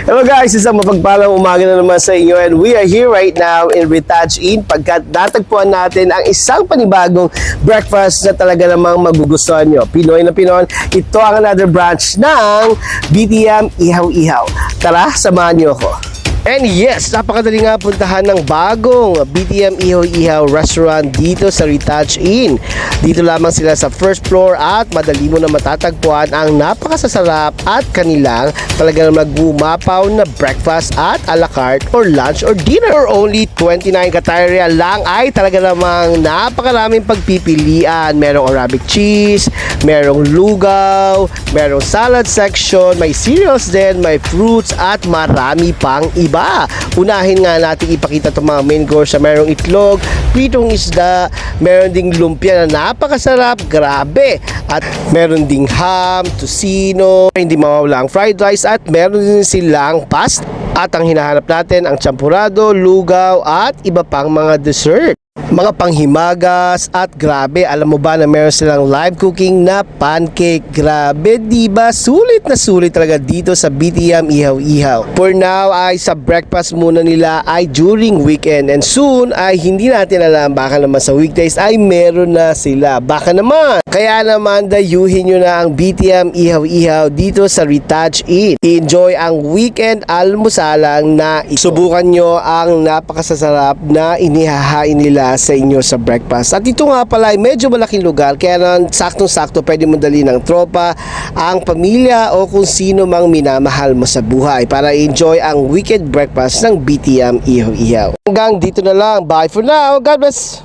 Hello guys, isang mapagpalang umaga na naman sa inyo and we are here right now in Ritage Inn pagkat natagpuan natin ang isang panibagong breakfast na talaga namang magugustuhan nyo. Pinoy na Pinoy, ito ang another branch ng BTM Ihaw-Ihaw. Tara, samahan nyo ako. And yes, napakadali nga puntahan ng bagong BTM Ihaw-Ihaw restaurant dito sa Ritage Inn. Dito lamang sila sa first floor at madali mo na matatagpuan ang napakasasarap at kanilang talagang nag-umapaw na breakfast at a la carte or lunch or dinner. For only 29 katarya lang ay talaga namang napakaraming pagpipilian. Merong Arabic cheese, merong lugaw, merong salad section, may cereals din, may fruits at marami pang iba. Unahin nga natin ipakita itong mga main course. Merong itlog, pritong isda, meron ding lumpia na napakasarap, grabe. At meron ding ham, tocino, hindi mawawala ang fried rice at meron din silang pasta. At ang hinahanap natin ang champurado, lugaw at iba pang mga dessert. Mga panghimagas at grabe, alam mo ba na meron silang live cooking na pancake. Grabe, diba? Sulit na sulit talaga dito sa BTM Ihaw-Ihaw. For now ay sa breakfast muna nila ay during weekend and soon ay hindi natin alam, baka naman sa weekdays ay meron na sila. Baka naman. Kaya naman dayuhin nyo na ang BTM Ihaw-Ihaw dito sa Ritage Inn. Enjoy ang weekend almusalang na ito. Subukan nyo ang napakasasarap na inihahain nila sa inyo sa breakfast. At ito nga pala ay medyo malaking lugar kaya naman saktong-sakto pwede mo dali ng tropa, ang pamilya o kung sino mang minamahal mo sa buhay para enjoy ang weekend breakfast ng BTM Ihaw-Ihaw. Hanggang dito na lang. Bye for now. God bless!